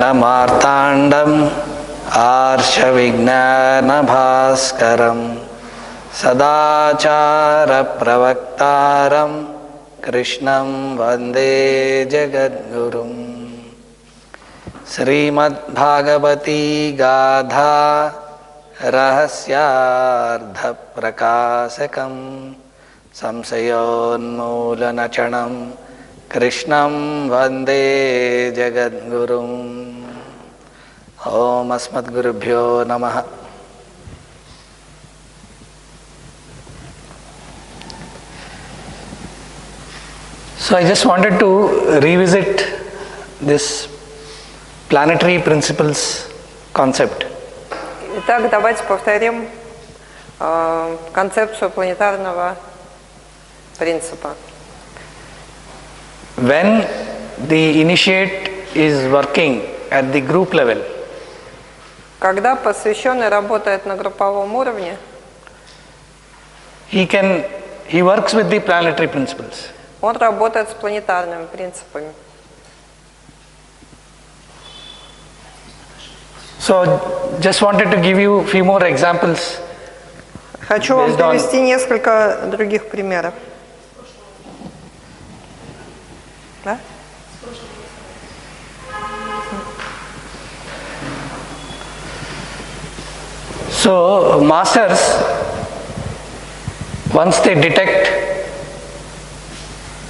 Martandam Arshavijnanabhaskaram Sadachara Pravaktaram Krishnam Vande Jagadgurum Srimad Bhagavati Gadha Rahasyardha Prakasakam Samsayonmulanachanam Krishnam Vande Jagadgurum Om Asmadgurubhyo Namaha. So I just wanted to revisit this planetary principles concept. Итак, давайте повторим концепцию планетарного принципа. When the initiate is working at the group level, Когда посвященный работает на групповом уровне, he works with the planetary principles. он работает с планетарными принципами. So just wanted to give you a few more examples. Хочу вам привести несколько других примеров. Да? So masters, once they detect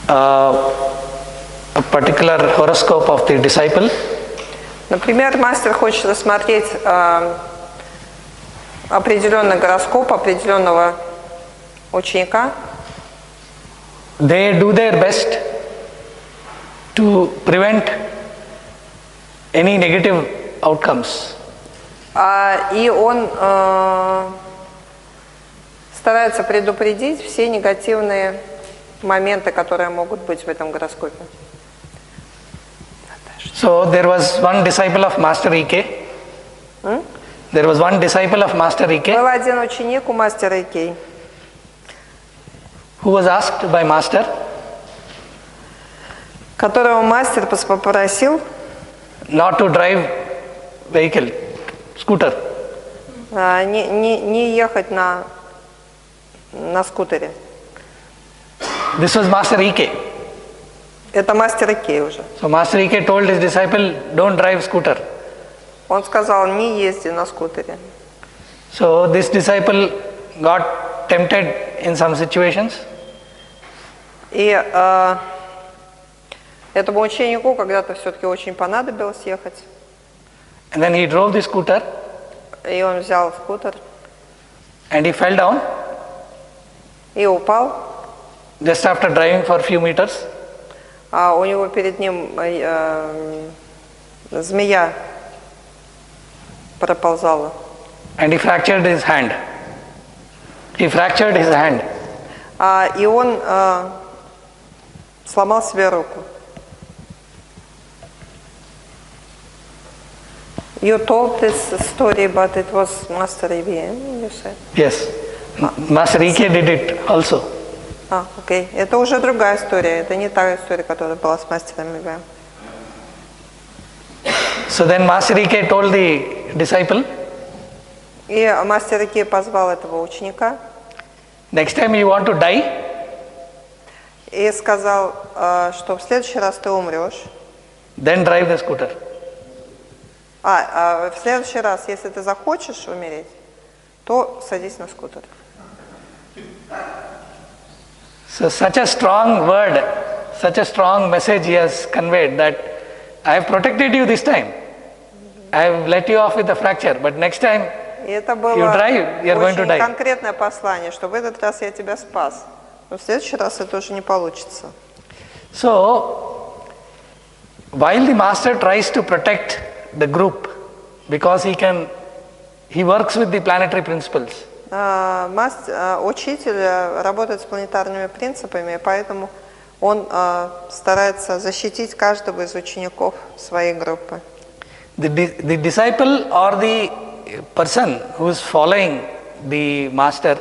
a particular horoscope of the disciple, Например, мастер хочет рассмотреть определенный гороскоп определенного ученика. they do their best to prevent any negative outcomes. И он старается предупредить все негативные моменты, которые могут быть в этом гороскопе. So there was one disciple of Master E.K. There was one disciple of Master E.K. Был один ученик у мастера Икей, who was asked by Master которого мастер попросил not to drive vehicle, scooter. не ехать на скутере. This was Master E.K. Это мастер Икей уже. So Master E.K. told his disciple, don't drive scooter. Он сказал, не езди на скутере. So this disciple got tempted in some situations. И этому ученику когда-то все-таки очень понадобилось ехать. And then he drove the scooter И он взял скутер and he fell down и упал. just after driving for a few meters. А у него перед ним змея проползала. And he fractured his hand. He fractured his hand. И он сломал себе руку. You told this story, but it was Master E.K. You said. Yes. Master E.K. did it also. Окей. Это уже другая история. Это не та история, которая была с мастером E.K. So then Master E.K. told the disciple, И мастер E.K. позвал этого ученика next time you want to die, и сказал, что в следующий раз ты умрешь. then drive the scooter. В следующий раз, если ты захочешь умереть, то садись на скутер. So such a strong word, such a strong message he has conveyed that I have protected you this time. I have let you off with a fracture, but next time И это было you drive, you are going to очень die. конкретное послание, что в этот раз я тебя спас, но в следующий раз это уже не получится. So, while the master tries to protect the group, because he works with the planetary principles. Учитель работает с планетарными принципами, поэтому он старается защитить каждого из учеников своей группы. The disciple or the person who is following the master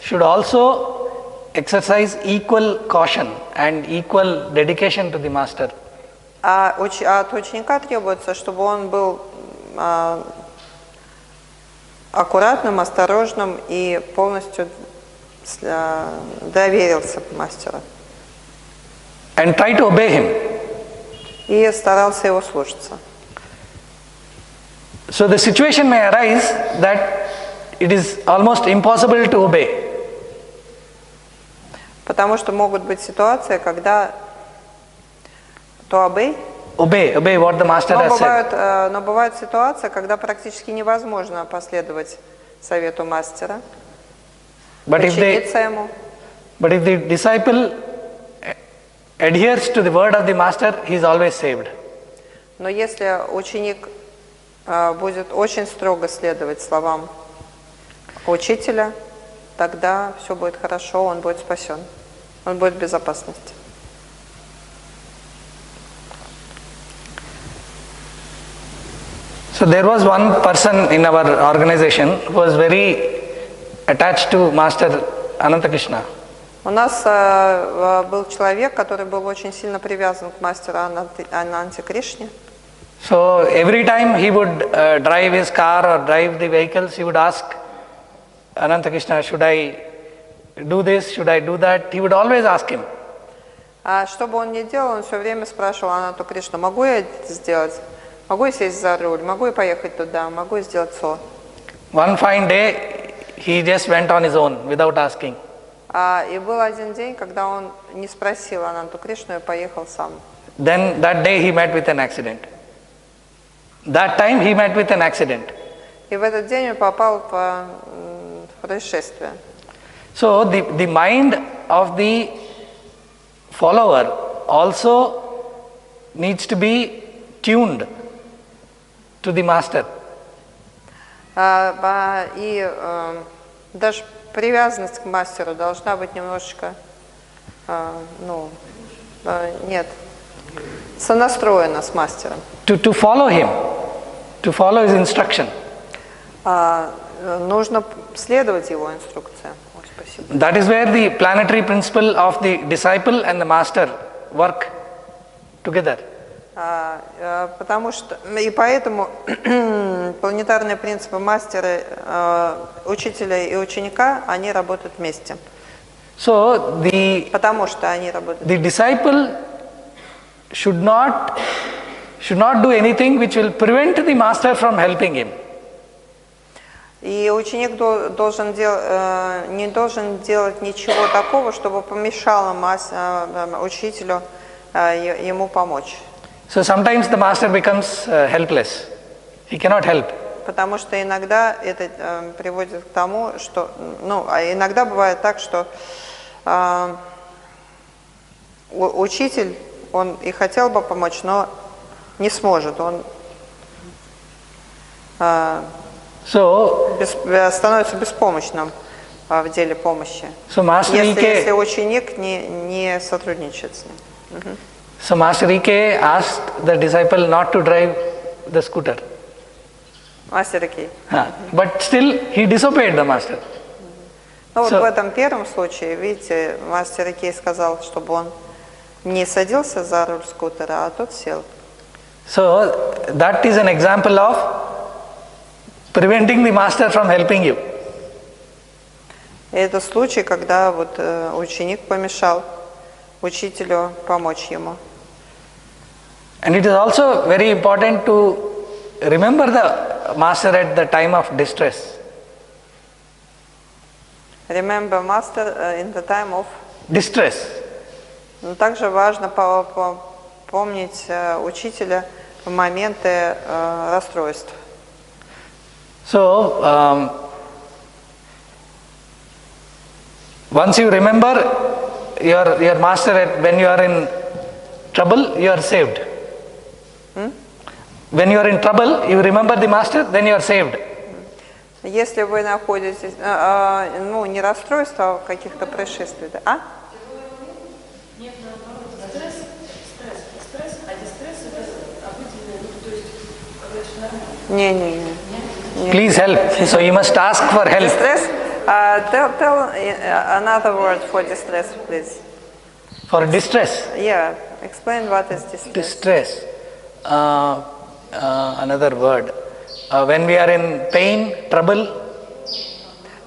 should also exercise equal caution and equal dedication to the master. От ученика требуется, чтобы он был аккуратным, осторожным и полностью доверился мастеру. And try to obey him. И старался его слушаться. So the situation may arise that it is almost impossible to obey. Потому что могут быть ситуации, когда obey what the master has said. Но бывает ситуация, когда практически невозможно последовать совету мастера, подчиниться ему. But if the disciple adheres to the word of the master, he is always saved. Но если ученик будет очень строго следовать словам учителя, тогда все будет хорошо, он будет спасен, он будет в безопасности. So there was one person in our organization who was very attached to Master Ananta Krishna. У нас был человек, который был очень сильно привязан к мастеру Ананте Кришне. So every time he would drive his car or drive the vehicles, he would ask Ananta Krishna, should I do this, should I do that? He would always ask him. А что бы он ни делал, он все время спрашивал Ананту Кришну, могу я это сделать? Могу я сесть за руль? Могу я поехать туда? Могу я сделать то? One fine day, he just went on his own without asking. И был один день, когда он не спросил Ананту Кришну и поехал сам. Then that day he met with an accident. That time he met with an accident. И в этот день он попал в происшествие. So the mind of the follower also needs to be tuned to the master. И даже привязанность к мастеру должна быть немножечко, сонастроена с мастером. To follow him, to follow his instruction. Нужно следовать его инструкциям. Спасибо. That is where the planetary principle of the disciple and the master work together. Потому что, и поэтому планетарные принципы мастера, учителя и ученика, они работают вместе. So потому что они работают. The disciple should not do anything which will prevent the master from helping him. И ученик не должен делать ничего такого, чтобы помешало учителю ему помочь. So sometimes the master becomes helpless. He cannot help. Потому что иногда это приводит к тому, что, иногда бывает так, что учитель, он и хотел бы помочь, но не сможет. Он становится беспомощным в деле помощи, если ученик не сотрудничает с ним. So Master Ike asked the disciple not to drive the scooter. Master Ike. But still he disobeyed the master. Вот в этом первом случае, видите, Мастер Ike сказал, чтобы он не садился за руль скутера, а тот сел. So that is an example of preventing the master from helping you. Это случай, когда вот ученик помешал учителю помочь ему. And it is also very important to remember the master at the time of distress. Remember master in the time of distress. Но также важно помнить учителя в моменты расстройств. So once you remember your master when you are in trouble, you are saved. When you are in trouble, you remember the master, then you are saved. Если вы находитесь, не расстройства, а каких-то происшествий, да? А? Не. Please help. So you must ask for help. Distress? Tell another word for distress, please. For distress. Yeah, explain what is distress. Distress. Another word. When we are in pain, trouble.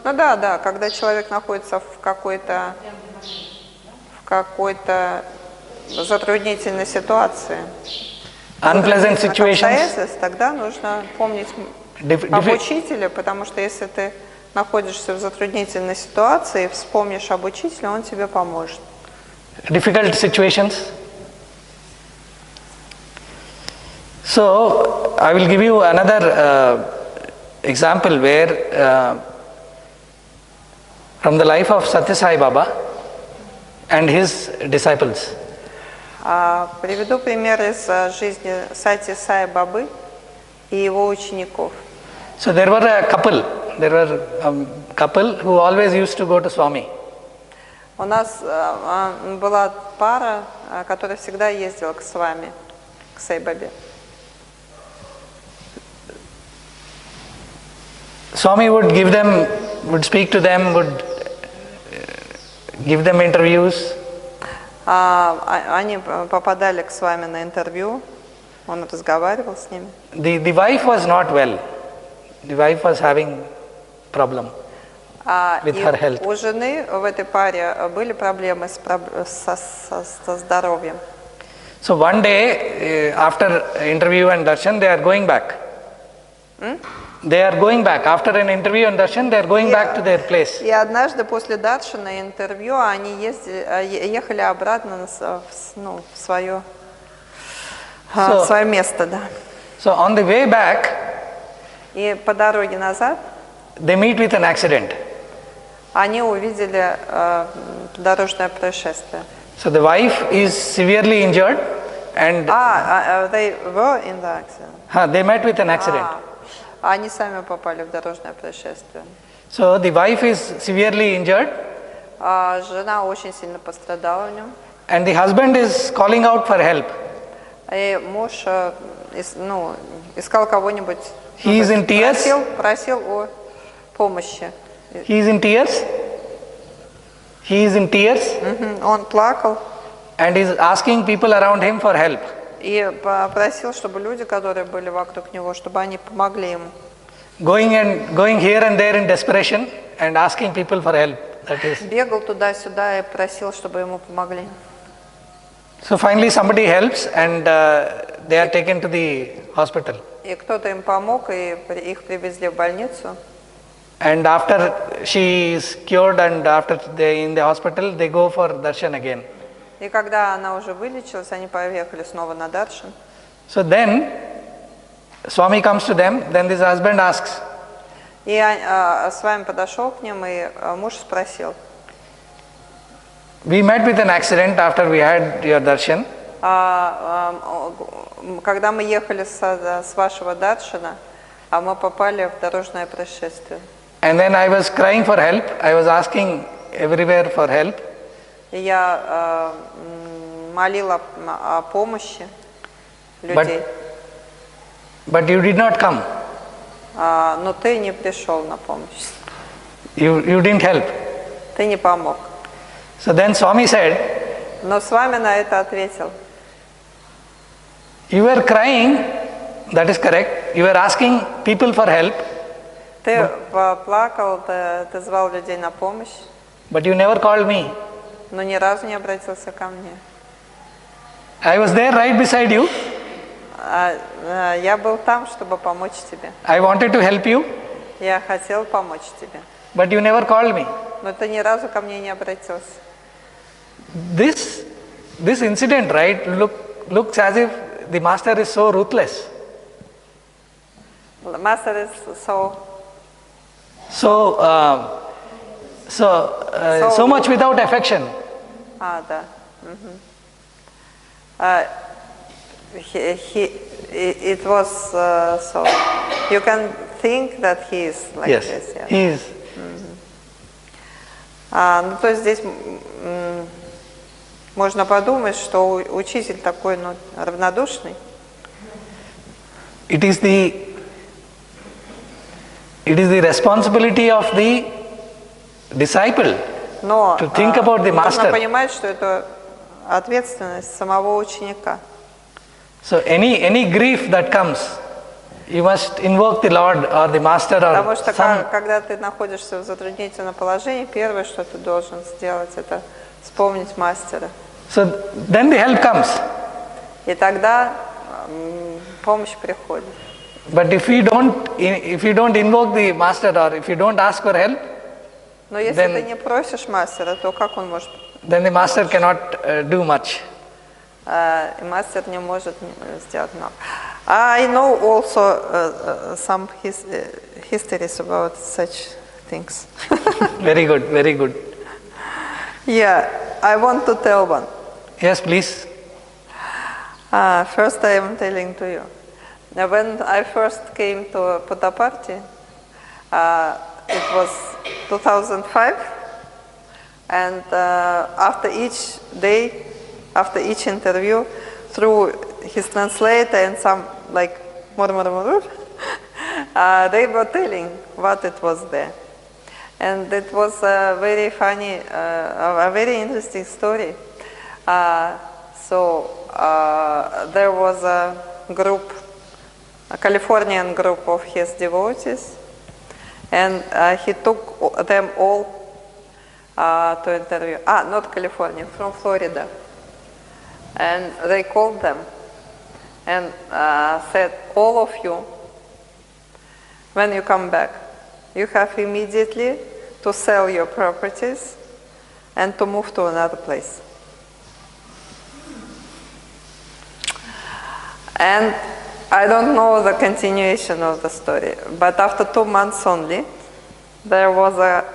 Ну да, когда человек находится в какой-то затруднительной ситуации. Unpleasant situations. Тогда нужно помнить об учителе, потому что если ты находишься в затруднительной ситуации, вспомнишь об учителе, он тебе поможет. Difficult situations. So, I will give you another example where from the life of Satya Sai Baba and his disciples. Приведу пример из жизни Сати Сай Бабы и его учеников. So there were a couple who always used to go to Swami. У нас была пара, которая всегда ездила к Свами, к Сай Бабе. Swami would speak to them, would give them interviews. Они попадали к Свами на интервью, он разговаривал с ними. The wife was not well. The wife was having problem with her health. У жены в этой паре были проблемы со здоровьем. So one day, after interview and darshan, they are going back. They are going back. After an interview and darshan, they are going back to their place. И однажды после даршана и интервью они ехали обратно в свое место, да. So on the way back, и по дороге назад, they meet with an accident. Они увидели дорожное происшествие. So the wife is severely injured, and they were in the accident. They met with an accident. Они сами попали в дорожное происшествие. So the wife is severely injured. Жена очень сильно пострадала в нем. And the husband is calling out for help. И муж искал кого-нибудь. He is in tears. Просил о помощи. He is in tears. He is in tears. Он плакал. And is asking people around him for help. И попросил, чтобы люди, которые были вокруг него, чтобы они помогли ему. Going here and there in desperation and asking people for help. That is. Бегал туда-сюда и просил, чтобы ему помогли. So finally somebody helps and they are taken to the hospital. И кто-то им помог, и их привезли в больницу. And after she is cured and after they in the hospital, they go for darshan again. И когда она уже вылечилась, они поехали снова на даршан. So then Swami comes to them. Then this husband asks. И с вами подошел к ним, и муж спросил. We met with an accident after we had your darshan. Когда мы ехали с вашего даршана, мы попали в дорожное происшествие. And then I was crying for help. I was asking everywhere for help. Я молила о помощи людей. But you did not come. Но ты не пришел на помощь. You didn't help. Ты не помог. So then Swami said. Но с вами на это ответил. You were crying. That is correct. You were asking people for help. Ты плакал, ты звал людей на помощь. But you never called me. Но ни разу не обратился ко мне. I was there right beside you. Я был там, чтобы помочь тебе. I wanted to help you. Я хотел помочь тебе. But you never called me. Но ты ни разу ко мне не обратился. This incident, right, looks as if the master is so ruthless. Master is so much without affection. Да. It was so. You can think that he is like this. Yes, he is. Ну, то есть здесь можно подумать, что учитель такой, равнодушный. It is the responsibility of the disciple to think about the master. Нужно понимать, что это ответственность самого ученика. So any grief that comes, you must invoke the Lord or the Master Потому or что some. когда ты находишься в затруднительном положении, первое, что ты должен сделать, это вспомнить мастера. So then the help comes. И тогда помощь приходит. But if you don't invoke the Master or if you don't ask for help, Но если ты не просишь мастера, то как он может? then the Master cannot do much. И мастер не может сделать много. I know also some histories about such things. Very good, very good. Yeah, I want to tell one. Yes, please. First I am telling to you. When I first came to Puttaparthi, it was 2005, and after each day, after each interview, through his translator and some like they were telling what it was there. And it was a very funny, a very interesting story. There was a group, a Californian group of his devotees, and he took them all to interview. Not California, from Florida. And they called them and said, all of you, when you come back, you have immediately to sell your properties and to move to another place. And I don't know the continuation of the story, but after 2 months only, there was a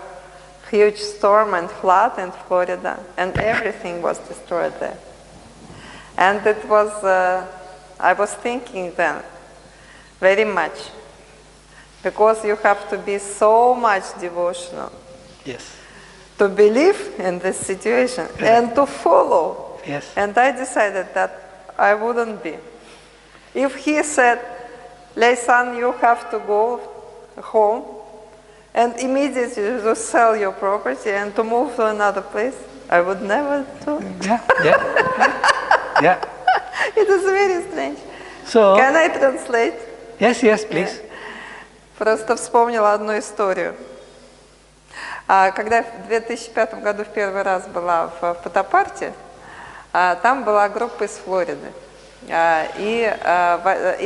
huge storm and flood in Florida, and everything was destroyed there. And it was, I was thinking then very much, because you have to be so much devotional. Yes. To believe in this situation and to follow. Yes. And I decided that I wouldn't be. If he said, Lei-san, you have to go home and immediately to sell your property and to move to another place, I would never do it. Yeah. It is very strange. So, Can I translate? yes, please. Просто вспомнила одну историю. Когда в 2005 году в первый раз была в Путтапарте, там была группа из Флориды. И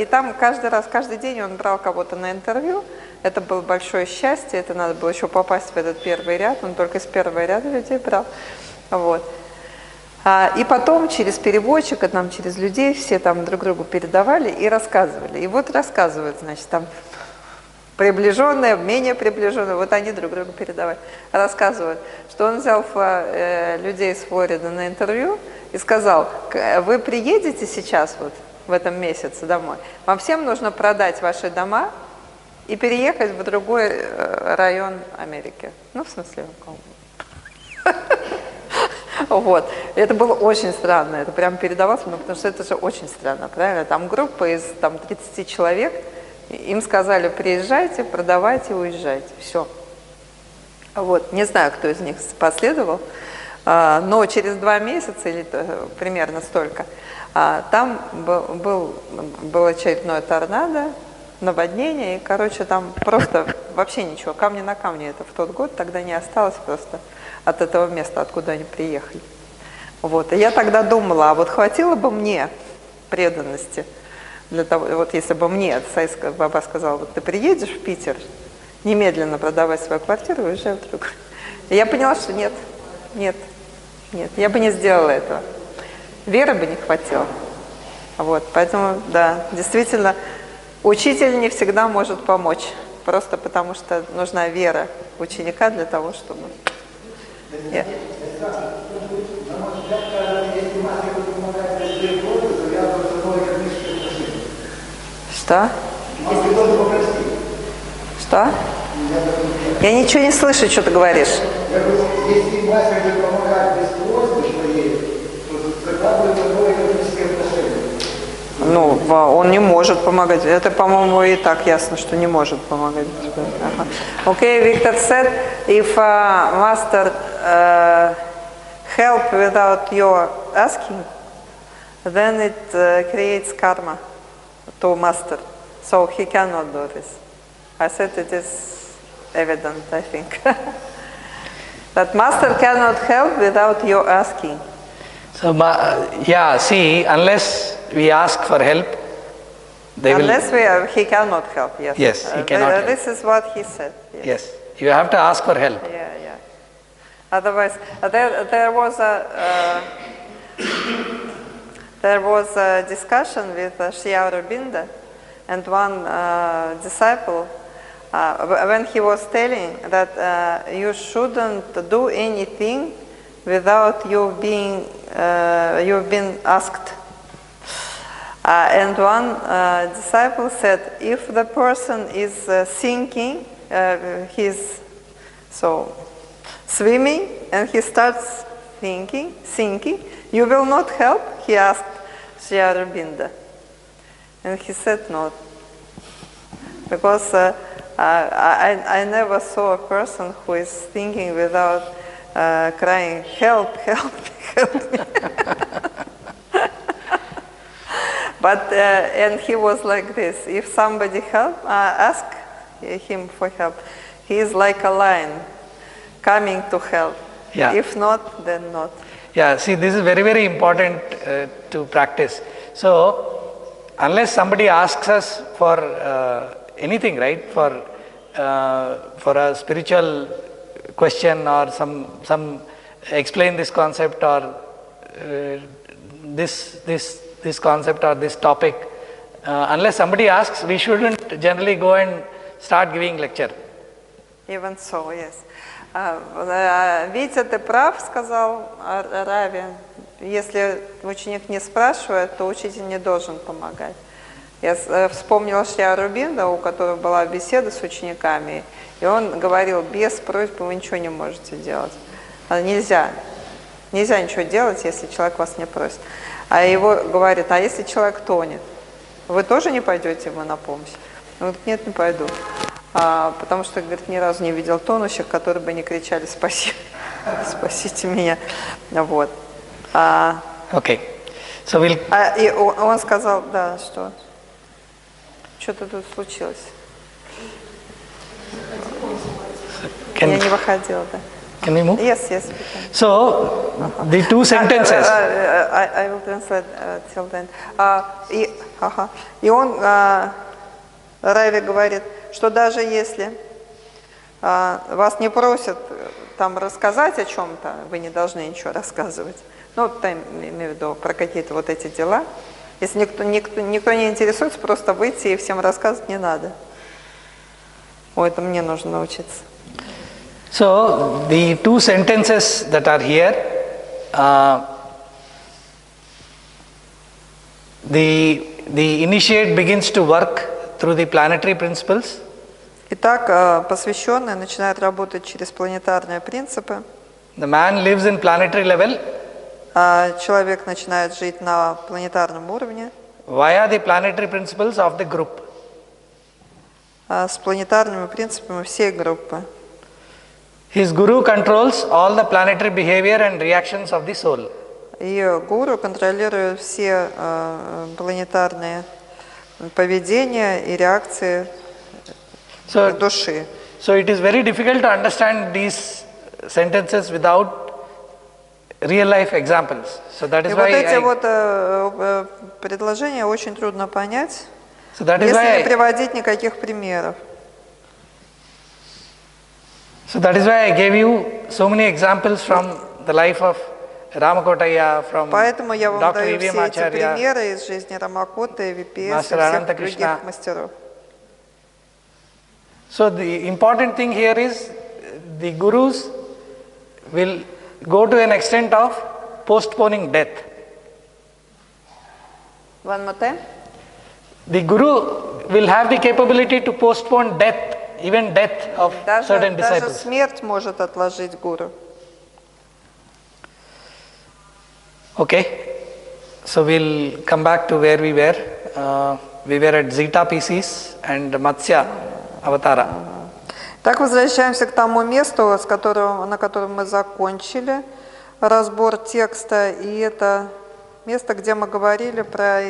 там каждый день он брал кого-то на интервью. Это было большое счастье, это надо было еще попасть в этот первый ряд, он только из первого ряда людей брал. Вот. И потом через переводчика, через людей все там друг другу передавали и рассказывали. И вот рассказывают, значит, там приближенные, менее приближенные, вот они друг другу передавали. Рассказывают, что он взял людей из Флориды на интервью и сказал, вы приедете сейчас вот в этом месяце домой, вам всем нужно продать ваши дома и переехать в другой район Америки. Ну, в смысле, вот. Это было очень странно, это прям передавалось, потому что это же очень странно, правильно? Там группа из 30 человек, им сказали, приезжайте, продавайте, уезжайте, все. Вот. Не знаю, кто из них последовал, но через 2 месяца, или примерно столько, там был очередной торнадо, наводнение, и, короче, там просто вообще ничего, камня на камне это в тот год тогда не осталось просто от этого места, откуда они приехали. Вот. И я тогда думала, а вот хватило бы мне преданности для того, вот если бы мне Сайская баба сказала, вот ты приедешь в Питер, немедленно продавай свою квартиру и уезжай в другую. И я поняла, что нет, я бы не сделала этого. Веры бы не хватило. Вот. Поэтому, да, действительно, учитель не всегда может помочь, просто потому что нужна вера ученика для того, чтобы... Что? Что? Я ничего не слышу, что ты говоришь. Если мастер будет помогать без просьбы своей, то тогда будет другое экономическое отношение. Ну, он не может помогать. Это, по-моему, и так ясно, что не может помогать. Okay, Victor said, if master help without your asking, then it creates karma to master. So he cannot do this. I said it is evident, I think. That master cannot help without your asking. So, yeah, see, unless we ask for help, He cannot help, yes. Yes, he cannot help. This is what he said. Yes. Yes, you have to ask for help. Yeah, yeah. Otherwise, there was a discussion with Sri Aurobindo, and one disciple, when he was telling that you shouldn't do anything without you being asked. And one disciple said, if the person is thinking, he's swimming, and he starts thinking, you will not help? He asked Sri Aurobindo. And he said no. Because I never saw a person who is thinking without crying, help, help me, help me. But, and he was like this, if somebody ask him for help, he is like a lion coming to help. Yeah. If not, then not. Yeah, see, this is very, very important to practice. So, unless somebody asks us for anything, right, for a spiritual question or some explain this concept or this concept or this topic, unless somebody asks, we shouldn't generally go and start giving lecture. Even so, yes. Витя, ты прав, сказал Рави. Если ученик не спрашивает, то учитель не должен помогать. Я вспомнила Шри Ауробиндо, у которого была беседа с учениками, и он говорил, без просьбы вы ничего не можете делать. Нельзя ничего делать, если человек вас не просит. А его говорит, а если человек тонет, вы тоже не пойдете ему на помощь? Он говорит, нет, не пойду. Потому что, говорит, ни разу не видел тонущих, которые бы не кричали «спасибо, спасите меня». Вот. Okay. So we'll... И он сказал, да, что? Что-то тут случилось. Я не выходила, да. Can we move? Yes. So, the two sentences. I will translate till then. И он, Рави говорит, что даже если вас не просят там рассказать о чем-то, вы не должны ничего рассказывать. Ну, там, имею в виду, про какие-то вот эти дела. Если никто не интересуется, просто выйти и всем рассказывать не надо. Это мне нужно научиться. So, the two sentences that are here, the initiate begins to work through the planetary principles. Итак, посвященный начинает работать через планетарные принципы. The man lives in planetary level. Человек начинает жить на планетарном уровне. Via the planetary principles of the group. С планетарными принципами всей группы. His guru controls all the planetary behavior and reactions of the soul. И гуру контролирует все планетарные поведения и реакции души. So it is very difficult to understand these sentences without real life examples. So that is и why вот эти вот предложения очень трудно понять, so that is если why не приводить никаких примеров. So that is why I gave you so many examples from the life of Ramakotaya, from Поэтому я вам Dr. даю E.V.M. все эти Acharya, примеры из жизни Рамакоты, ВПС и всех других мастеров. So the important thing here is the gurus will go to an extent of postponing death. One more time. The guru will have the capability to postpone death, even death of certain disciples. Даже смерть может отложить гуру. Okay, so we'll come back to where we were. We were at Zeta Pisces and Matsya Avatara. Так, возвращаемся к тому месту, на котором мы закончили. разбор текста, и это место, где мы говорили про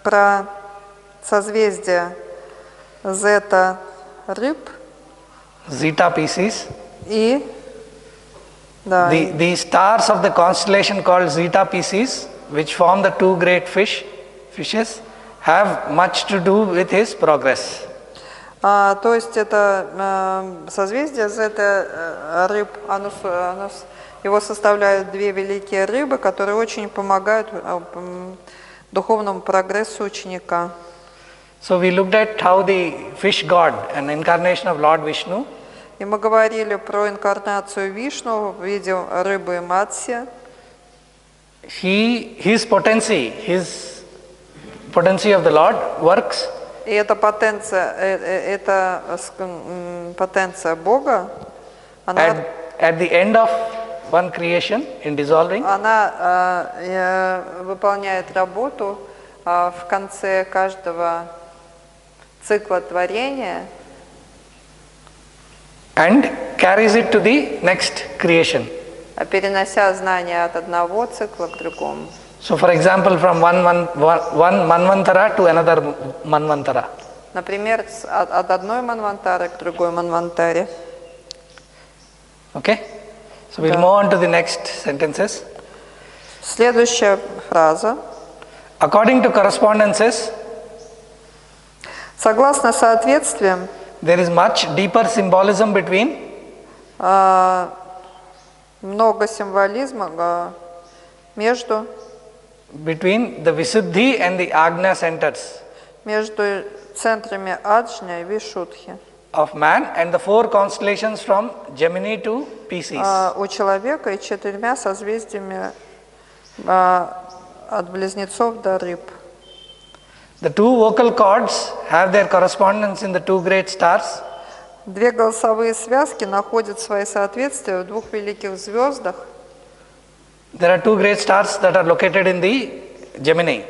про созвездие Зета рыб Zeta Pisces. и да, The stars of the constellation called Zeta Pisces, which form the two great fishes, have much to do with his progress. то есть это созвездие Зета рыб, его составляют две великие рыбы, которые очень помогают духовному прогрессу ученика. So we looked at how the fish god, an incarnation of Lord Vishnu, И мы говорили про инкарнацию Вишну в виде рыбы Матсья. his potency of the Lord works И эта потенция Бога, она at the end of one creation in dissolving, выполняет работу в конце каждого цикла творения and carries it to the next creation. перенося знания от одного цикла к другому. So for example, from one manvantara to another manvantara. Например, от одной манвантары к другой манвантаре. Okay? So we'll move on to the next sentences. Следующая фраза. According to correspondences, Согласно соответствиям, there is much deeper symbolism between много символизма между the Visuddhi and the Agnya centers между центрами Аджня и Вишудхи. of man and the four constellations from Gemini to Pisces. У человека и 4 созвездиями от близнецов до рыб. The two vocal cords have their correspondence in the two great stars. Две голосовые связки находят свои соответствия в двух великих звездах. There are two great stars that are located in the Gemini.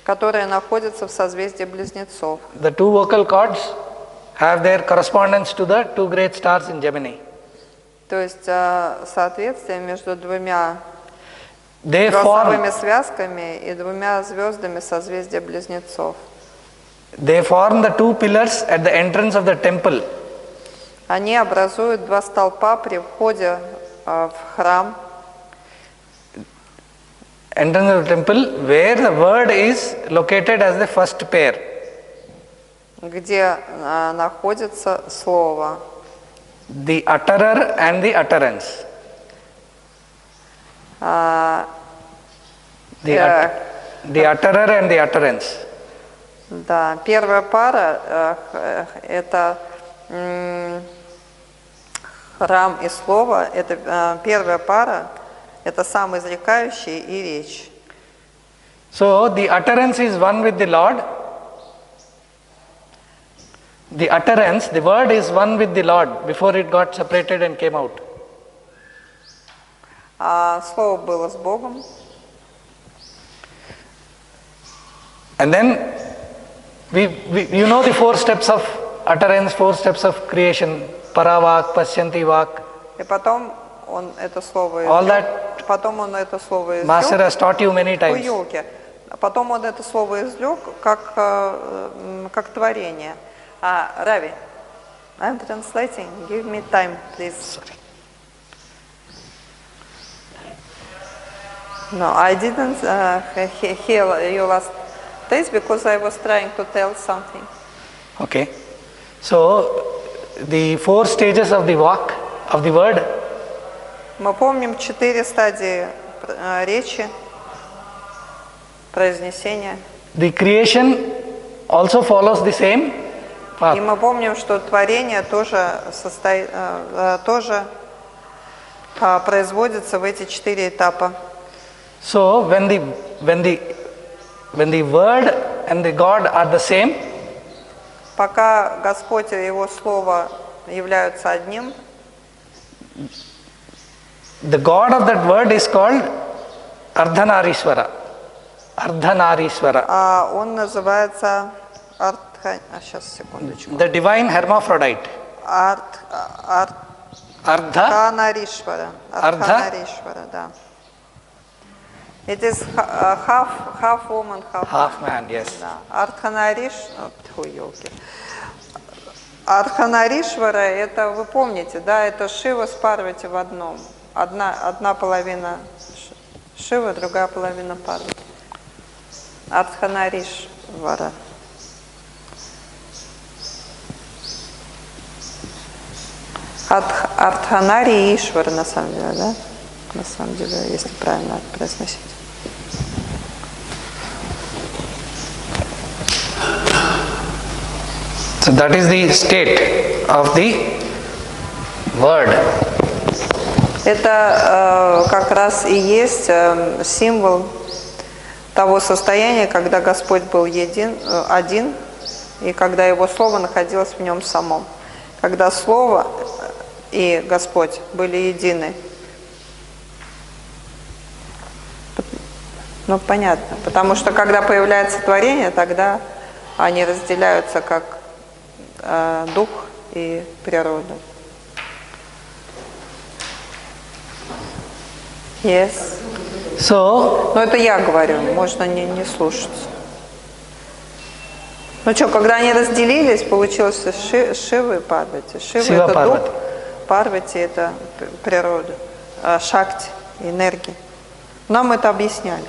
Которые находятся в созвездии близнецов. The two vocal cords have their correspondence to the two great stars in Gemini. То есть соответствие между двумя They голосовыми form, связками и двумя звездами созвездия близнецов. they form the two pillars at the entrance of the temple. Они образуют два столпа при входе в храм. Entrance of the temple, where the word is located as the first pair. Где находится слово. The utterer and the utterance. The utterer and the utterance. Да, первая пара это храм и слово. Это первая пара. Это сам изрекающий и речь. So the utterance is one with the Lord. The utterance, the word is one with the Lord before it got separated and came out. А слово было с Богом. And then you know the 4 steps of utterance, 4 steps of creation, paravak, pasyanti vak. И потом он это слово All извлек. that Потом он это слово Master извлек. has taught you many times. Потом он это слово извлек как творение. Рави, I'm translating. Give me time, please. Sorry. No, I didn't hear your last days because I was trying to tell something. Okay. So the 4 stages of the vak, of the word. Мы помним 4 стадии речи, произнесения. The creation also follows the same path. И мы помним, что творение тоже производится в эти 4 этапа. So when the word and the God are the same, пока Господь и Его Слово являются одним, the God of that word is called Ardhanarishwara. Ardhanarishwara. он называется сейчас, секундочку. The divine hermaphrodite. Ardha? Ardhanarishvara. Ardhanarishvara, да. It is half woman, Half man, yes. Да. Ардханаришвара, это вы помните, да, это Шива с Парвати в одном. Одна половина Шива, другая половина Парвати. Ардханаришвара. Ардханари и Ишвара, на самом деле, да? На самом деле, если правильно произносить. So that is the state of the word. Это как раз и есть символ того состояния, когда Господь был один, и когда Его Слово находилось в Нем самом. Когда Слово и Господь были едины. Ну, понятно. Потому что, когда появляется творение, тогда они разделяются как дух и природа. Yes. So, Но это я говорю, можно не слушать. Ну что, когда они разделились, получилось Шива и Парвати. Шива это дух, Парвати это природа, Шакти, энергия. Нам это объясняли.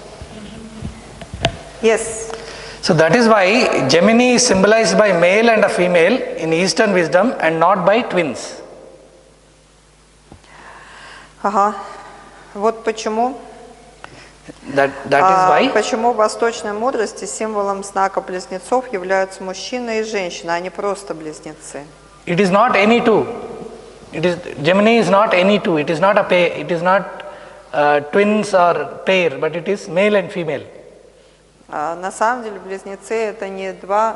Yes. So that is why Gemini is symbolized by male and a female in Eastern wisdom and not by twins. Ага. Вот почему. That is why. Почему в восточной мудрости символом знака близнецов являются мужчина и женщина, а не просто близнецы. It is not any two. Gemini is not any two. It is not a pair. It is not twins or pair, but it is male and female. На самом деле близнецы это не два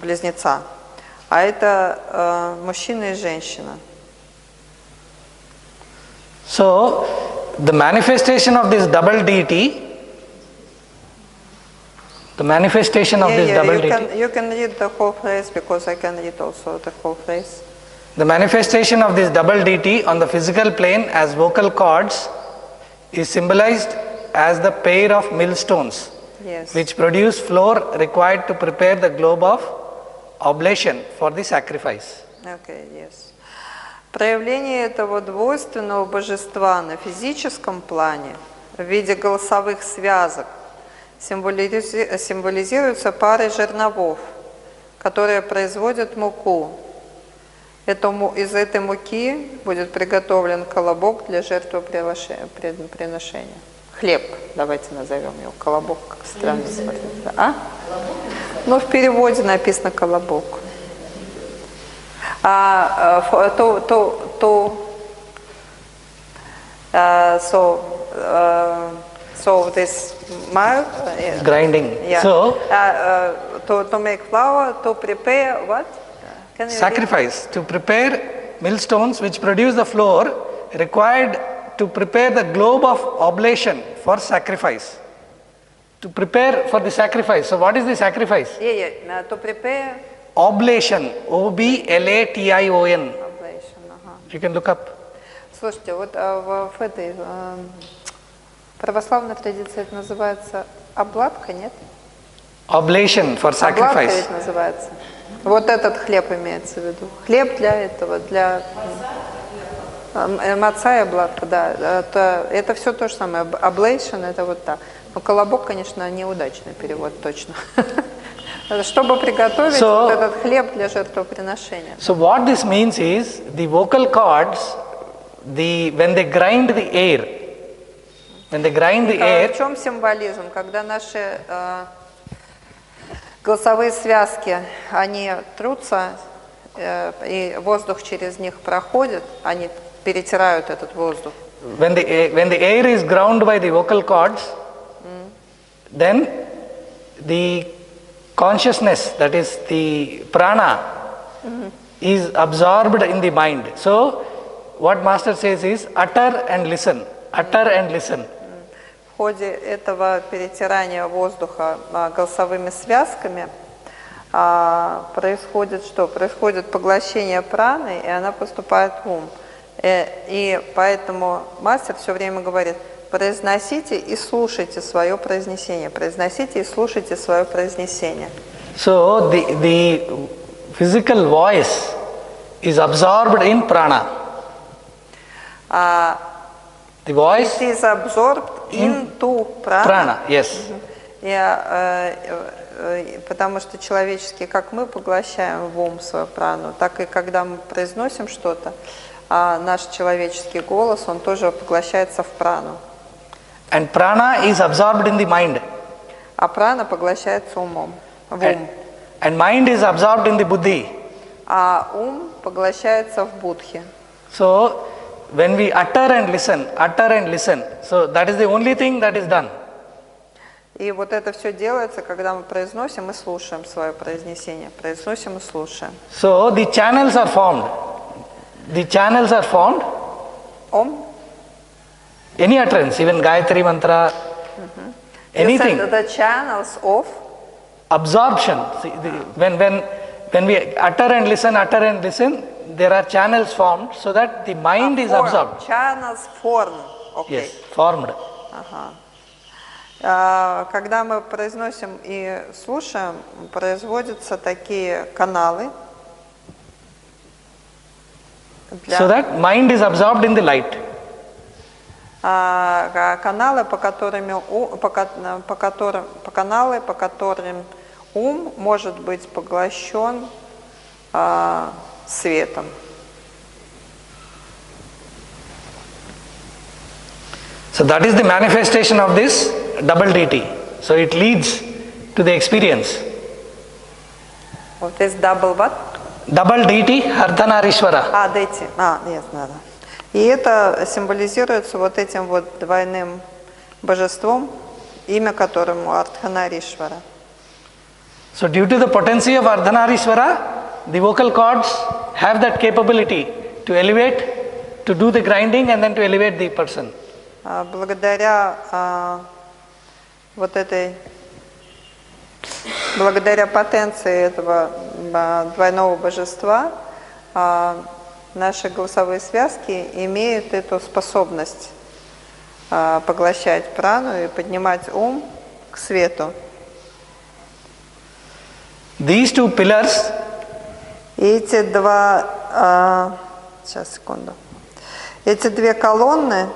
близнеца, а это мужчина и женщина. So the manifestation of this double deity, you can read the whole phrase because I can read also the whole phrase. The manifestation of this double deity on the physical plane as vocal cords is symbolized as the pair of millstones, yes, which produce flour required to prepare the globe of oblation for the sacrifice. Okay, yes. Проявление этого двойственного божества на физическом плане в виде голосовых связок символизируется парой жерновов, которые производят муку. Из этой муки будет приготовлен колобок для жертвоприношения. Хлеб, давайте назовем его колобок, как странно смотрится. А? Ну, в переводе написано колобок. So this grinding. Yeah. So to make flour, to prepare what? Can you sacrifice, to prepare millstones which produce the flour required to prepare the globe of oblation for sacrifice. To prepare for the sacrifice. So what is the sacrifice? Yeah. To prepare. Oblation. Oblation. You can look up. Слушайте, вот в этой православной традиции это называется обладка, нет? Oblation for sacrifice. Обладка ведь называется. Вот этот хлеб имеется в виду. Хлеб для этого, для маца и обладка, да. Это все то же самое. Oblation это вот так. Но колобок, конечно, неудачный перевод, точно. Чтобы приготовить вот этот хлеб для жертвоприношения. So what this means is the vocal cords, when they grind the air, В чем символизм? Когда наши голосовые связки, они трутся, и воздух через них проходит, они перетирают этот воздух. When the air is ground by the vocal cords, then the consciousness, that is the prana, is absorbed in the mind. So what Master says is utter and listen. Utter and listen. В ходе этого перетирания воздуха голосовыми связками происходит что? Происходит поглощение праны, и она поступает в ум. И поэтому мастер все время говорит: произносите и слушайте свое произнесение, произносите и слушайте свое произнесение. So the physical voice is absorbed in prana. The voice It is absorbed into prana, yes. Потому что человеческий, как мы поглощаем в ум свою прану, так и когда мы произносим что-то, наш человеческий голос, он тоже поглощается в прану. And prana is absorbed in the mind. А прана поглощается умом, в ум. And mind is absorbed in the buddhi. А ум поглощается в будхи. So when we utter and listen, so that is the only thing that is done. И вот это все делается, когда мы произносим и слушаем свое произнесение. Произносим и слушаем. So the channels are formed. The channels are formed. Ом. Any utterance, even Gayatri mantra, anything. The channels of Absorption. See, when we utter and listen, there are channels formed so that the mind is absorbed. Channels form. Okay. Yes, formed. Когда мы произносим и слушаем, производятся такие каналы. So that mind is absorbed in the light. Каналы, по которым ум может быть поглощен светом. So that is the manifestation of this double deity. So it leads to the experience. Вот здесь double what? Double deity, Ardhanarishvara. Дети. Нет, надо. И это символизируется вот этим вот двойным божеством, имя которому Ардханаришвара. So due to the potency of Ardhanarishvara, the vocal cords have that capability to elevate, to do the grinding and then to elevate the person. Благодаря потенции этого двойного божества наши голосовые связки имеют эту способность поглощать прану и поднимать ум к свету. These two pillars, эти две колонны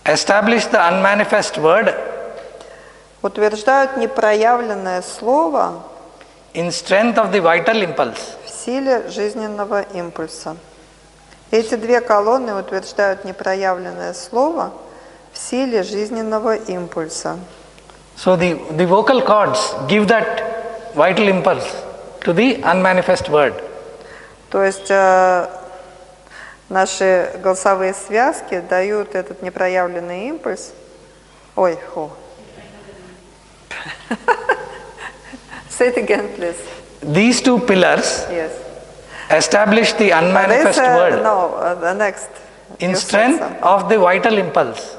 establish the unmanifest word утверждают непроявленное слово in strength of the vital impulse. в силе жизненного импульса. Эти две колонны утверждают непроявленное слово в силе жизненного импульса. So the vocal cords give that vital impulse to the unmanifest word. То есть наши голосовые связки дают этот непроявленный импульс. Say it again, please. These two pillars Yes. establish the unmanifest word the next. in strength of the vital impulse.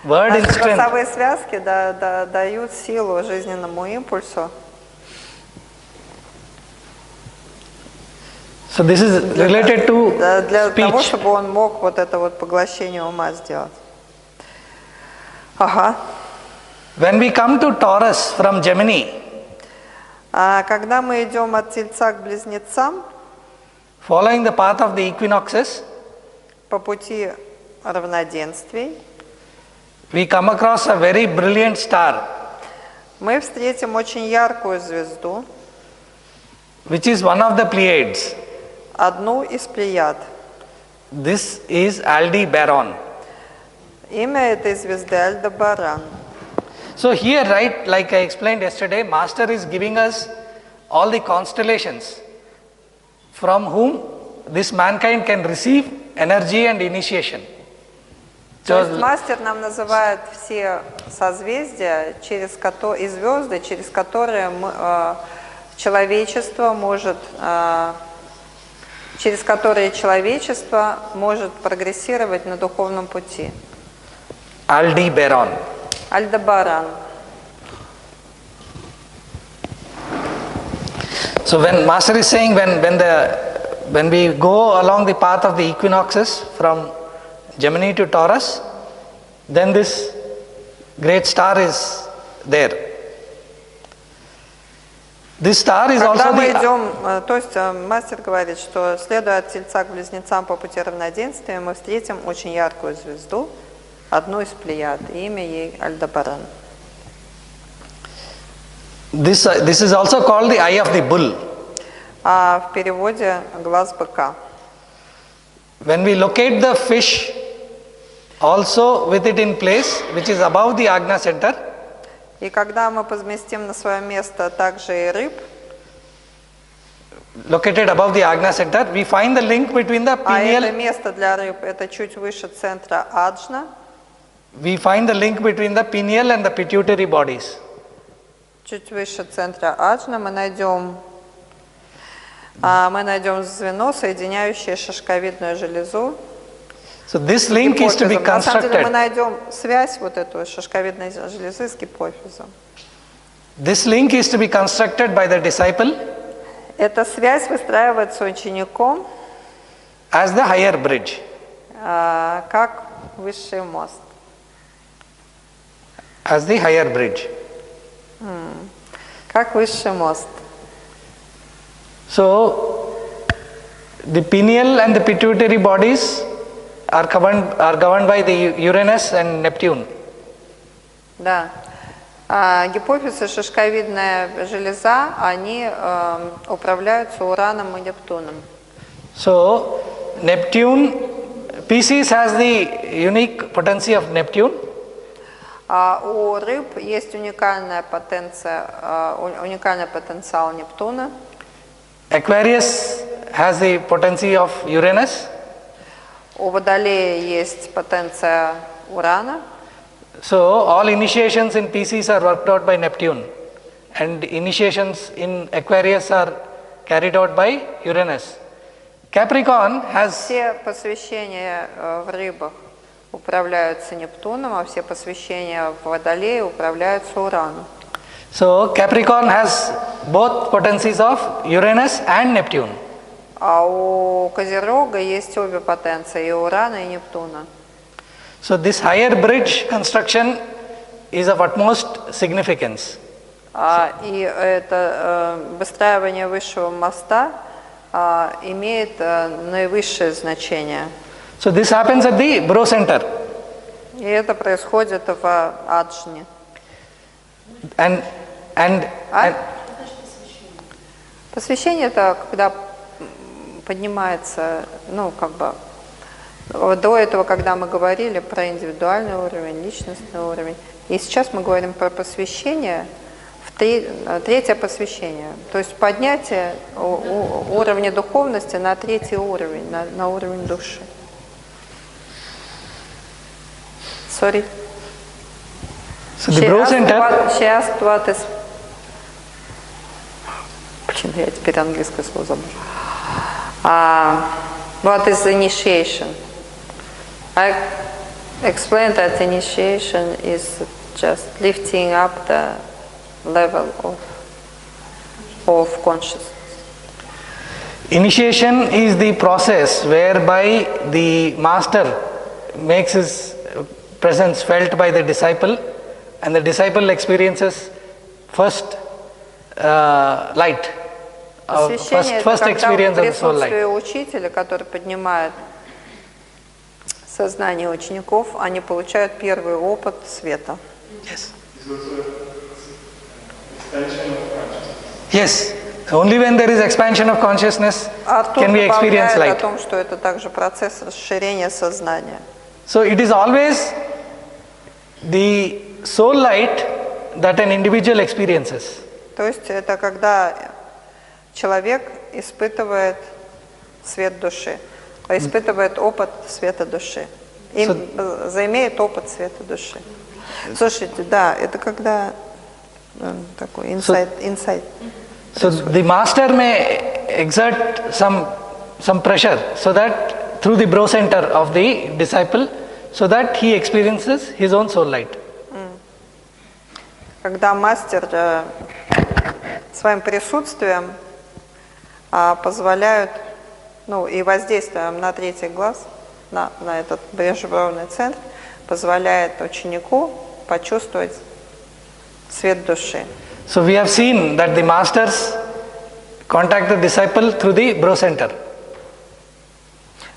Word in Наши strength. голосовые связки дают силу жизненному импульсу. So this is related to Для того, speech. чтобы он мог вот это вот поглощение ума сделать. Ага. When we come to Taurus from Gemini, Когда мы идем от Тельца к Близнецам, following the path of the equinoxes, по пути равноденствий, we come across a very brilliant star, мы встретим очень яркую звезду, which is one of the Pleiades. одну из Плеяд. This is Aldebaran. Имя этой звезды Альдебаран. So here, right, like I explained yesterday, Master is giving us all the constellations from whom this mankind can receive energy and initiation. То есть мастер нам называет все созвездия и звезды, через которые человечество может прогрессировать на духовном пути. Aldebaran. Альдебаран. So when Master is saying when we go along the path of the equinoxes from Gemini to Taurus, then this great star is there. This star is Когда also мы the идем, то есть мастер говорит, что следуя от Тельца к Близнецам по пути равноденствия, мы встретим очень яркую звезду, одну из плеяд, и имя ей Альдебаран. This is also called the eye of the bull. А в переводе глаз быка. When we locate the fish also with it in place, which is above the Agna center, И когда мы поместим на свое место также и рыб, located above the Agna center, we find the link between the а это pineal, место для рыб, это чуть выше центра Аджна, we find the link between the pineal and the pituitary bodies. чуть выше центра Аджна мы найдем звено, соединяющее шишковидную железу. So this link is to be На самом деле мы constructed. найдем связь вот эту шишковидной железы с гипофизом. This link is to be constructed by the disciple Эта связь выстраивается учеником as the higher bridge. как высший мост. As the higher bridge. Как высший мост. So the pineal and the pituitary bodies are governed by the Uranus and Neptune. Да. Гипофиз и шишковидная железа, они управляются Ураном и Нептуном. So Neptune, Pisces has the unique potency of Neptune. У рыб есть уникальный потенциал Нептуна. Aquarius has the potency of Uranus. У Водолея есть потенция Урана. So all initiations in Pisces are worked out by Neptune, and initiations in Aquarius are carried out by Uranus. Capricorn has Все посвящения в рыбах управляются Нептуном, а все посвящения в Водолее управляются Ураном. So Capricorn has both potencies of Uranus and Neptune. А у Козерога есть обе потенции, и Урана, и Нептуна. So this higher bridge construction is of utmost significance. И это выстраивание высшего моста имеет наивысшее значение. So this happens at the Bro Center. И это происходит в Аджне. And Посвящение – это когда поднимается, до этого, когда мы говорили про индивидуальный уровень, личностный уровень, и сейчас мы говорим про посвящение, третье посвящение, то есть поднятие уровня духовности на третий уровень, на уровень души. Sorry. so the Bro Center, She asked what is... Блин, я теперь английское слово забыл. What is initiation? I explained that initiation is just lifting up the level of consciousness. initiation is the process whereby the master makes his presence felt by the disciple, and the disciple experiences first light, Посвящение first это когда experience в of the soul light. присутствии учителя, который поднимает сознание учеников, они получают первый опыт света. Yes. Yes. Only when there is expansion of consciousness Артур can we experience добавляет о light. том, что это также процесс расширения сознания. So it is always the soul light that an individual experiences. То есть это когда человек испытывает свет души, испытывает опыт света души, заимеет опыт света души. Слушайте, да, это когда такой инсайт. So the master may exert some pressure so that through the Bro Center of the disciple, so that he experiences his own soul light. Когда мастер своим присутствием позволяют, ну и воздействием на третий глаз, на этот брюшно-бровный центр, позволяет ученику почувствовать свет души. So we have seen that the masters contact the disciple through the brow center.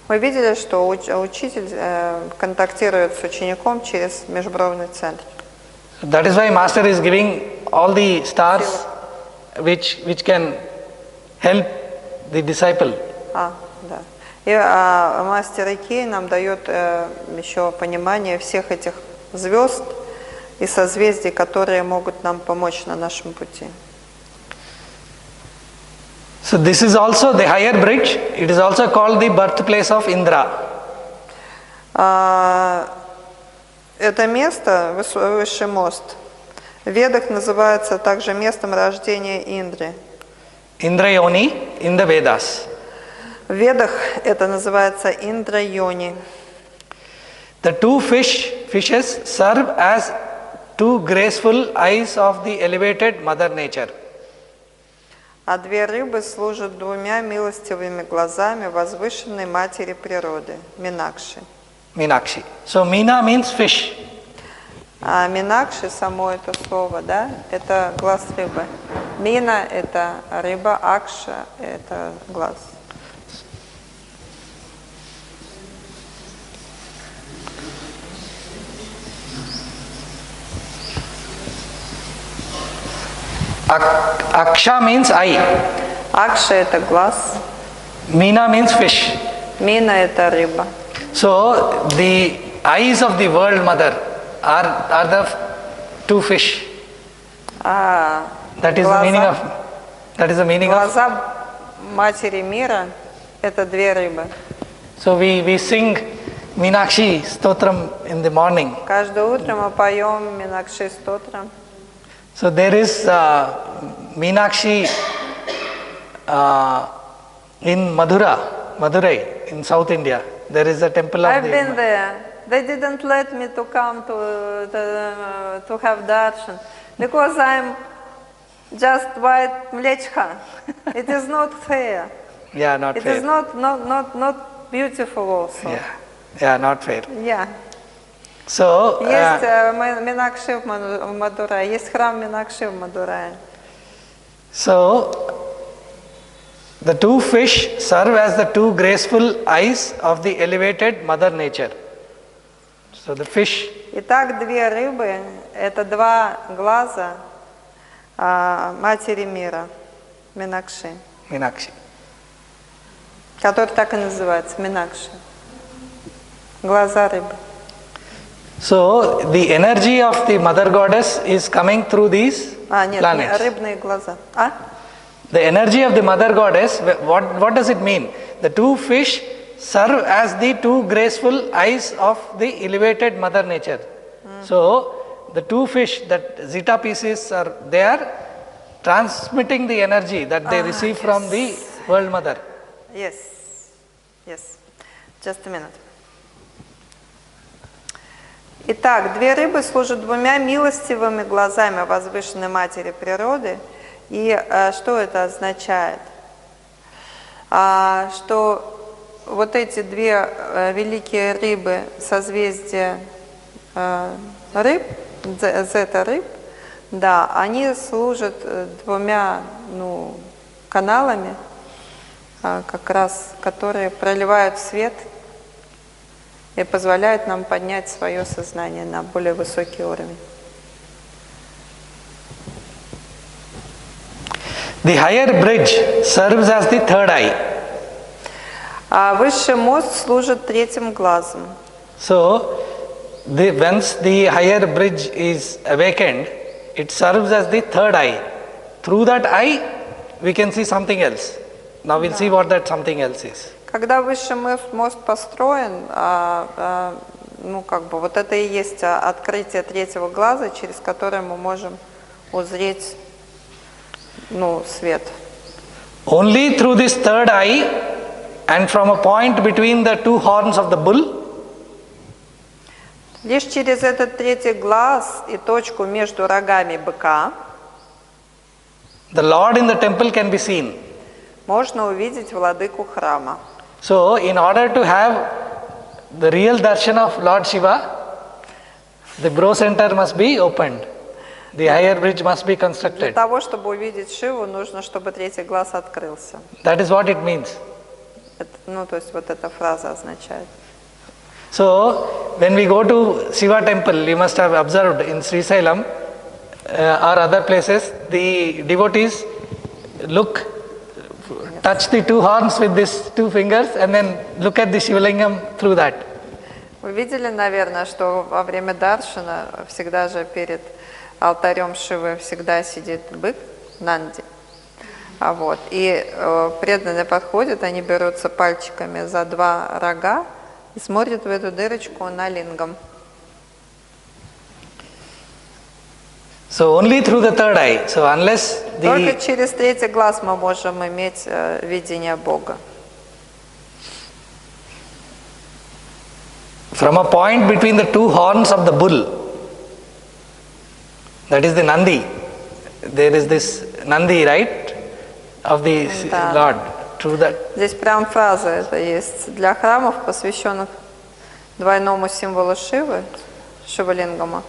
Мы видели, что учитель контактирует с учеником через межбровный центр. That is why master is giving all the stars which can help the disciple. Да. И мастер Икей нам дает еще понимание всех этих звезд и созвездий, которые могут нам помочь на нашем пути. So this is also the higher bridge. It is also called the birthplace of Indra. Это место, высший мост, в Ведах называется также местом рождения Индры. Indrayoni in the Vedas. В Ведах это называется Индра-йони. The two fishes serve as two graceful eyes of the elevated Mother Nature. А две рыбы служат двумя милостивыми глазами возвышенной матери природы, Минакши. Meenakshi. So Meena means fish. А Минакши, само это слово, да, это глаз рыбы. Мина – это рыба, Акша – это глаз. Aksha means eye. Акша – это глаз, Meena means fish. Мина – это рыба. So the eyes of the world mother are the two fish. That is the meaning of. That is the meaning of. Глаза матери мира – это две рыбы. So we sing Meenakshi Stotram in the morning. Каждое утро мы поем Минакши Стотрам. So there is Meenakshi in Madurai in South India. There is a temple of I've been there. They didn't let me to come to have darshan because I'm just white mlechha. It is not fair. Yeah, not It fair. is not beautiful also. Yeah, not fair. Yeah. So Есть Минакши в Мадурае, есть храм Минакши в Мадурае. So the two fish serve as the two graceful eyes of the elevated Mother Nature. So the fish. Итак, две рыбы – это два глаза матери мира, Минакши, Meenakshi. который так и называется, Минакши. Глаза рыбы. So the energy of the Mother Goddess is coming through these Нет, planets. рыбные глаза. The energy of the Mother Goddess, what does it mean? The two fish serve as the two graceful eyes of the elevated Mother Nature. So the two fish, that zeta pieces they are transmitting the energy that they receive from the World Mother. Yes. Just a minute. Итак, две рыбы служат двумя милостивыми глазами возвышенной матери природы. И что это означает? Что вот эти две великие рыбы, созвездия рыб, зета-рыб, да, они служат двумя каналами, как раз, которые проливают свет и позволяют нам поднять свое сознание на более высокий уровень. The higher bridge serves as the third eye. А высший мост служит третьим глазом. So once the higher bridge is awakened, it serves as the third eye. Through that eye, we can see something else. Now we'll see what that something else is. Когда высший мост построен, вот это и есть открытие третьего глаза, через которое мы можем узреть, свет. Only through this third eye and from a point between the two horns of the bull, лишь через этот третий глаз и точку между рогами быка, the Lord in the temple can be seen. можно увидеть владыку храма. So, in order to have the real darshan of Lord Shiva, the bro center must be opened. The higher bridge must be Для constructed. того, чтобы увидеть Шиву, нужно, чтобы третий глаз открылся. That is what it means. Ну, то есть вот эта фраза означает. So, when we go to Shiva temple, you must have observed in Srisailam or other places, the devotees touch the two horns with these two fingers and then look at the Shivalingam through that. Вы видели, наверное, что во время даршана всегда же перед алтарем Шивы всегда сидит бык Нанди. И преданные подходят, они берутся пальчиками за два рога и смотрят в эту дырочку на лингам. So only through the third eye. So unless Только через третий глаз мы можем иметь видение Бога. From a point between the two horns of the bull, that is the Nandi, there is this Nandi, right, of the Lord. Through that. Здесь прям фраза это есть. Для храмов, посвященных двойному символу Шивы, Шивалингама,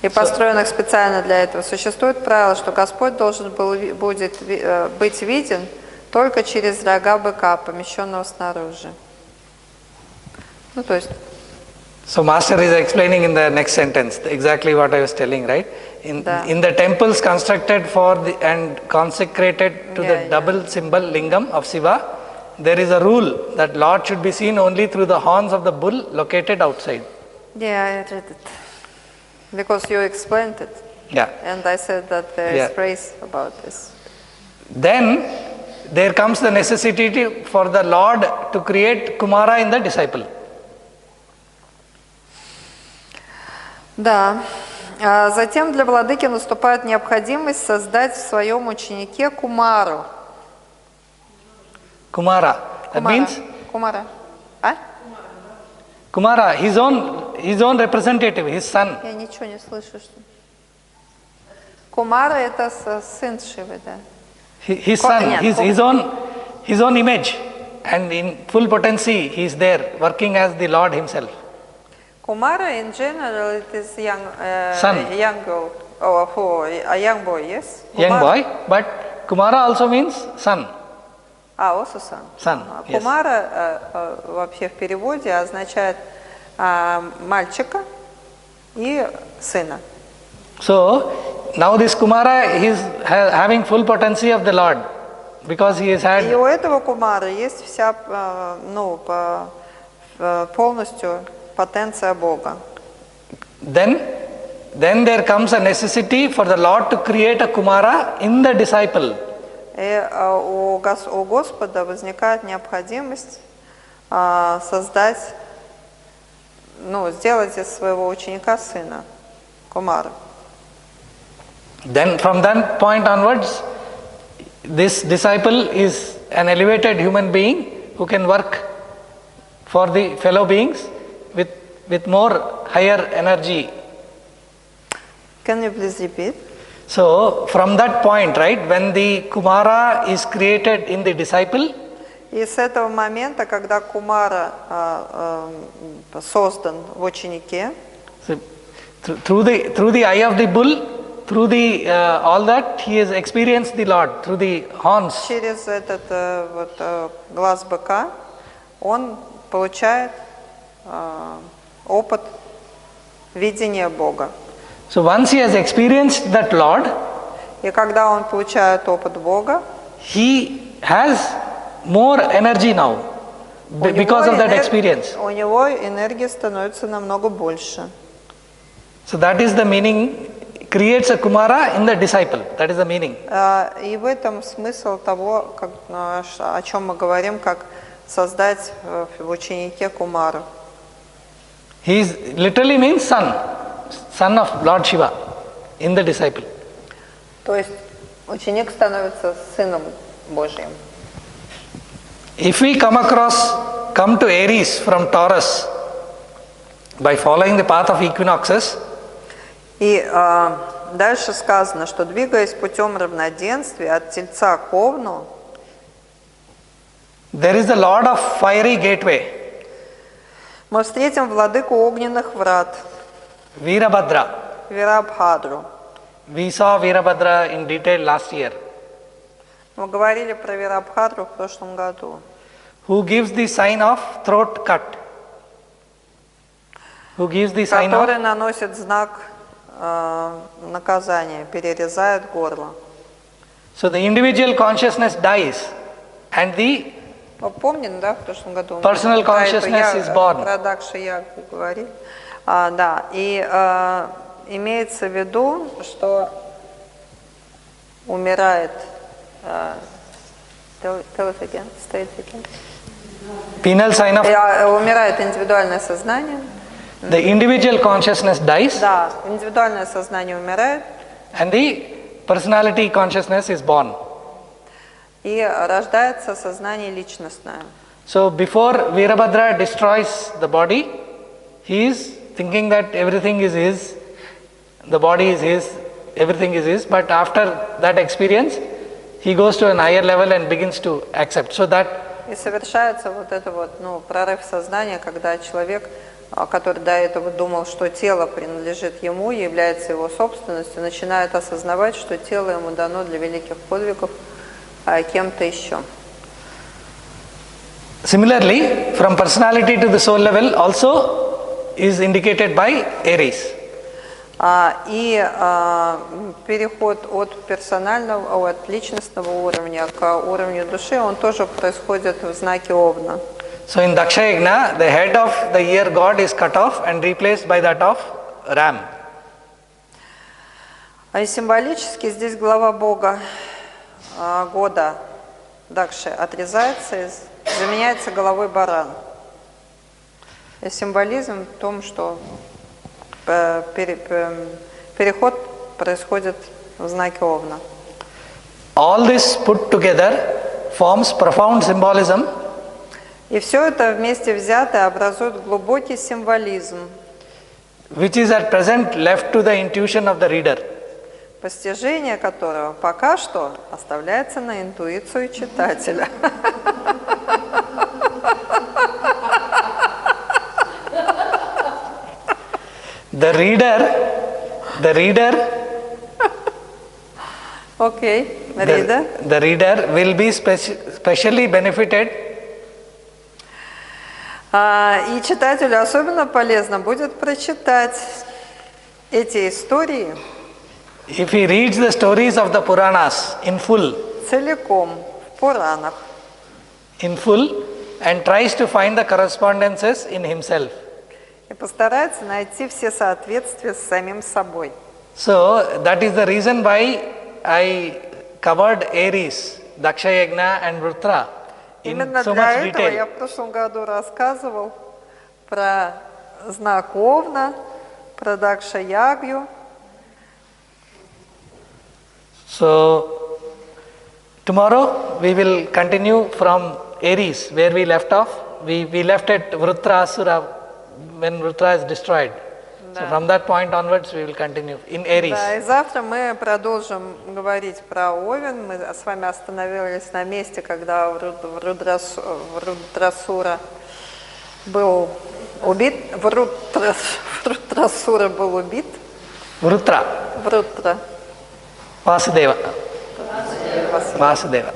и построенных специально для этого, существует правило, что Господь должен будет быть виден только через рога быка, помещенного снаружи. Ну, то есть. So Master is explaining in the next sentence exactly what I was telling, right? In the temples constructed and consecrated to the double symbol lingam of Shiva, there is a rule that Lord should be seen only through the horns of the bull located outside. Yeah, I read it. Because you explained it. Yeah. And I said that there is praise about this. Then there comes the necessity for the Lord to create Kumara in the disciple. Да. Затем для владыки наступает необходимость создать в своем ученике Кумару. Kumara. That means? Кумара. А? Kumara, his own representative, his son. Я ничего не слышу. Что... Кумара это сын Шивы, да. His son, his own image, and in full potency he is there, working as the Lord himself. Kumara in general it is young girl, a young boy, yes? Young boy, but Kumara also means son. Also son. Son, yes. Kumara вообще в переводе означает мальчика и сына. So now this Kumara is having full potency of the Lord because he has had. И у этого Кумара есть вся, полностью потенция Бога. Then there comes a necessity for the Lord to create a Kumara in the disciple. И у Господа возникает необходимость создать, сделать из своего ученика сына, Кумара. Then from that point onwards, this disciple is an elevated human being who can work for the fellow beings with more higher energy. Can you please repeat? So from that point, right, when the Kumara is created in the disciple, и с этого момента, когда Кумара создан в ученике, so through the eye of the bull, through the all that, he has experienced the Lord through the horns. Через этот глаз быка он получает опыт видения Бога. So once he has experienced that Lord, и когда он получает опыт Бога, he has more energy now because of that experience. У него энергии становится намного больше. So that is the meaning. Creates a Kumara in the disciple. That is the meaning. И в этом смысл того, о чем мы говорим, как создать в ученике Кумару. He literally means son of Lord Shiva in the disciple. То есть ученик становится сыном Божьим. If we come to Aries from Taurus by following the path of equinoxes, и дальше сказано, что двигаясь путем равноденствия от Тельца к Овну, There is the Lord of Fiery Gateway, Мы встретим владыку огненных врат, Veerabhadra. Вирабхадру. We saw Veerabhadra in detail last year. Мы говорили про Вирабхадру в прошлом году. Who gives the sign of throat cut? Who gives the sign of? Который наносит знак наказания, перерезает горло. So the individual consciousness dies and the Вы помните, да, в прошлом году? Personal consciousness is born. Про Дакши Ягу говорили. Да, и имеется в виду, что умирает. Tell it again, say it again. penal sign of Умирает индивидуальное сознание. the individual consciousness dies Да, индивидуальное сознание умирает. and the personality consciousness is born. И рождается сознание личностное. So before Veerabhadra destroys the body, he is thinking that everything is his, the body is his, everything is his, but after that experience, he goes to an higher level and begins to accept. So that И совершается вот это вот, прорыв сознания, когда человек, который до этого думал, что тело принадлежит ему, является его собственностью, начинает осознавать, что тело ему дано для великих подвигов кем-то еще. similarly, from personality to the soul level also is indicated by Aries. И переход от персонального, от личностного уровня к уровню души, он тоже происходит в знаке Овна. So in Daksha Yajna, the head of the year god is cut off and replaced by that of ram. И символически здесь глава бога года Дакши отрезается и заменяется головой барана. И символизм в том, что переход происходит в знаке Овна. All this put together forms profound symbolism. И все это вместе взятое образует глубокий символизм, Which is at present left to the intuition of the reader. постижение которого пока что оставляется на интуицию читателя. The reader Окей, reader. the reader will be specially benefited И читателю особенно полезно будет прочитать эти истории if he reads the stories of the Puranas in full целиком в Пуранах and tries to find the correspondences in himself. и постарается найти все соответствия с самим собой. So that is the reason why I covered Aries, Daksha Yajna and Vrutra in Именно so для much этого я detail. в прошлом году рассказывал про знак Овна, про Дакша Ягью. So tomorrow we will continue from Aries where we left off. We left at Vrutra Asura when Vrutra is destroyed. So from that point onwards we will continue in Aries. Да, и завтра мы продолжим говорить про Овен. Мы с вами остановились на месте, когда Врудрасура был убит. Врудрасура был убит. Vrutра, Врудра. Vasudeva. Vasudeva.